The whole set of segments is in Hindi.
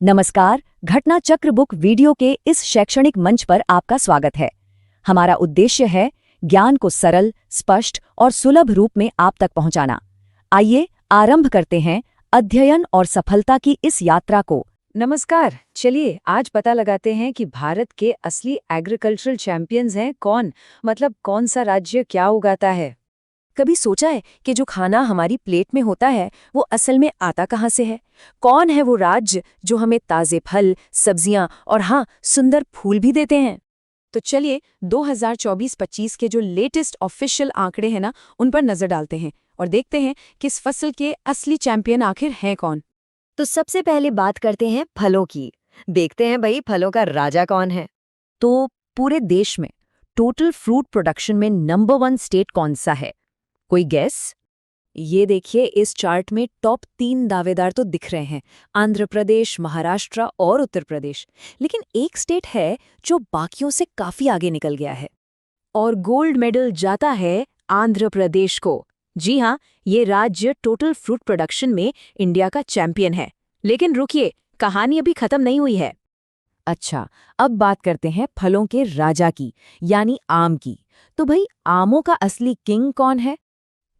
नमस्कार, घटना चक्र बुक वीडियो के इस शैक्षणिक मंच पर आपका स्वागत है। हमारा उद्देश्य है ज्ञान को सरल, स्पष्ट और सुलभ रूप में आप तक पहुंचाना। आइए आरंभ करते हैं अध्ययन और सफलता की इस यात्रा को। नमस्कार, चलिए आज पता लगाते हैं कि भारत के असली एग्रीकल्चरल चैंपियंस हैं कौन, मतलब कौन सा राज्य क्या उगाता है। कभी सोचा है कि जो खाना हमारी प्लेट में होता है वो असल में आता कहाँ से है? कौन है वो राज्य जो हमें ताज़े फल, सब्जियां और हाँ, सुंदर फूल भी देते हैं? तो चलिए 2024-25 के जो लेटेस्ट ऑफिशियल आंकड़े हैं ना, उन पर नजर डालते हैं और देखते हैं कि इस फसल के असली चैंपियन आखिर हैं कौन। तो सबसे पहले बात करते हैं फलों की। देखते हैं भाई फलों का राजा कौन है। तो पूरे देश में टोटल फ्रूट प्रोडक्शन में नंबर 1 स्टेट कौन सा है? कोई गैस? ये देखिए, इस चार्ट में टॉप 3 दावेदार तो दिख रहे हैं, आंध्र प्रदेश, महाराष्ट्र और उत्तर प्रदेश। लेकिन एक स्टेट है जो बाकियों से काफी आगे निकल गया है और गोल्ड मेडल जाता है आंध्र प्रदेश को। जी हाँ, ये राज्य टोटल फ्रूट प्रोडक्शन में इंडिया का चैंपियन है। लेकिन रुकिए, कहानी अभी खत्म नहीं हुई है। अच्छा, अब बात करते हैं फलों के राजा की, यानी आम की। तो भाई आमों का असली किंग कौन है?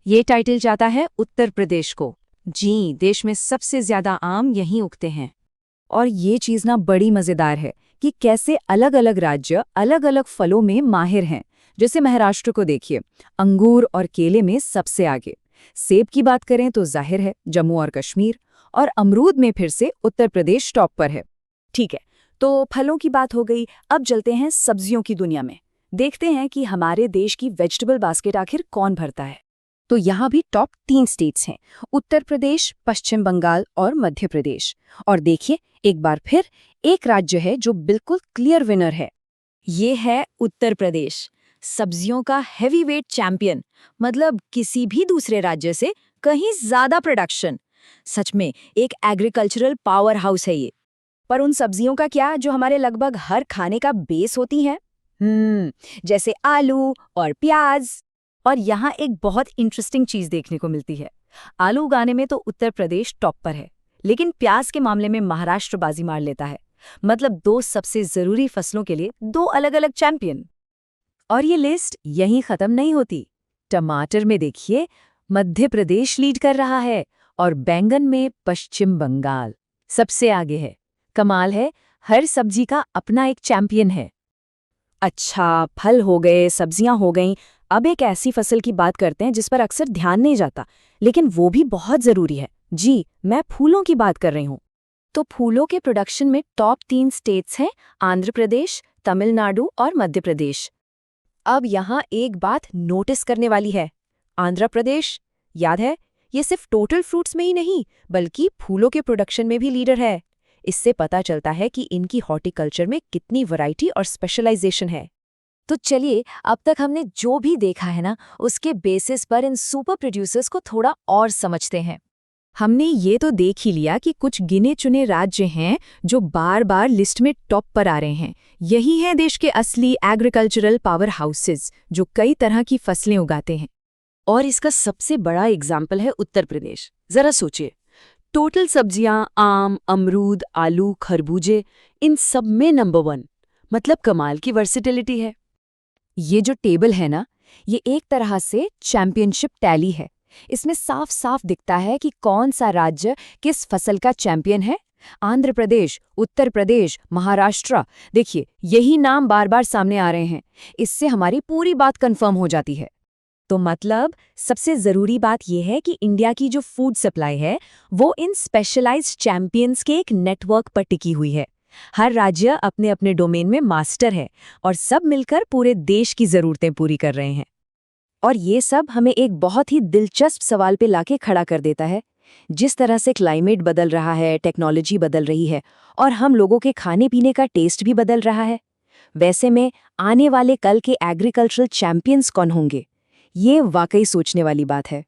ये टाइटल जाता है उत्तर प्रदेश को। जी, देश में सबसे ज्यादा आम यहीं उगते हैं। और ये चीज़ ना बड़ी मज़ेदार है कि कैसे अलग-अलग राज्य अलग-अलग फलों में माहिर हैं। जैसे महाराष्ट्र को देखिए, अंगूर और केले में सबसे आगे। सेब की बात करें तो जाहिर है जम्मू और कश्मीर, और अमरूद में फिर से उत्तर प्रदेश टॉप पर है। ठीक है, तो फलों की बात हो गई, अब चलते हैं सब्जियों की दुनिया में। देखते हैं कि हमारे देश की वेजिटेबल बास्केट आखिर कौन भरता है। तो यहाँ भी टॉप 3 स्टेट्स हैं, उत्तर प्रदेश, पश्चिम बंगाल और मध्य प्रदेश। और देखिए, एक बार फिर एक राज्य है जो बिल्कुल क्लियर विनर है। ये है उत्तर प्रदेश, सब्जियों का हैवीवेट चैंपियन, मतलब किसी भी दूसरे राज्य से कहीं ज्यादा प्रोडक्शन। सच में एक एग्रीकल्चरल पावर हाउस है ये। पर उन सब्जियों का क्या जो हमारे लगभग हर खाने का बेस होती हैं? जैसे आलू और प्याज। और यहाँ एक बहुत इंटरेस्टिंग चीज देखने को मिलती है। आलू उगाने में तो उत्तर प्रदेश टॉप पर है, लेकिन प्याज के मामले में महाराष्ट्र बाजी मार लेता है। मतलब 2 सबसे जरूरी फसलों के लिए 2 अलग-अलग चैंपियन। और ये लिस्ट यहीं खत्म नहीं होती। टमाटर में देखिए, मध्य प्रदेश लीड कर रहा है और बैंगन में पश्चिम बंगाल सबसे आगे है। कमाल है, हर सब्जी का अपना एक चैंपियन है। अच्छा, फल हो गए, सब्जियां हो गईं। अब एक ऐसी फसल की बात करते हैं जिस पर अक्सर ध्यान नहीं जाता, लेकिन वो भी बहुत जरूरी है। जी, मैं फूलों की बात कर रही हूँ। तो फूलों के प्रोडक्शन में टॉप 3 स्टेट्स हैं, आंध्र प्रदेश, तमिलनाडु और मध्य प्रदेश। अब यहाँ एक बात नोटिस करने वाली है। आंध्र प्रदेश, याद है, ये सिर्फ टोटल फ्रूट्स में ही नहीं बल्कि फूलों के प्रोडक्शन में भी लीडर है। इससे पता चलता है कि इनकी हॉर्टिकल्चर में कितनी वैरायटी और स्पेशलाइजेशन है। तो चलिए, अब तक हमने जो भी देखा है ना, उसके बेसिस पर इन सुपर प्रोड्यूसर्स को थोड़ा और समझते हैं। हमने ये तो देख ही लिया कि कुछ गिने चुने राज्य हैं जो बार बार लिस्ट में टॉप पर आ रहे हैं। यही हैं देश के असली एग्रीकल्चरल पावर हाउसेस जो कई तरह की फसलें उगाते हैं। और इसका सबसे बड़ा एग्जाम्पल है उत्तर प्रदेश। जरा सोचिए, टोटल सब्जियां, आम, अमरूद, आलू, खरबूजे, इन सब में नंबर 1। मतलब कमाल की वर्सेटिलिटी है। ये जो टेबल है ना, ये एक तरह से चैंपियनशिप टैली है। इसमें साफ साफ दिखता है कि कौन सा राज्य किस फसल का चैंपियन है। आंध्र प्रदेश, उत्तर प्रदेश, महाराष्ट्र, देखिए यही नाम बार बार सामने आ रहे हैं। इससे हमारी पूरी बात कंफर्म हो जाती है। तो मतलब सबसे ज़रूरी बात यह है कि इंडिया की जो फूड सप्लाई है वो इन स्पेशलाइज्ड चैंपियंस के एक नेटवर्क पर टिकी हुई है। हर राज्य अपने अपने डोमेन में मास्टर है और सब मिलकर पूरे देश की ज़रूरतें पूरी कर रहे हैं। और ये सब हमें एक बहुत ही दिलचस्प सवाल पे लाके खड़ा कर देता है। जिस तरह से क्लाइमेट बदल रहा है, टेक्नोलॉजी बदल रही है और हम लोगों के खाने पीने का टेस्ट भी बदल रहा है, वैसे में आने वाले कल के एग्रीकल्चरल चैंपियंस कौन होंगे? ये वाकई सोचने वाली बात है।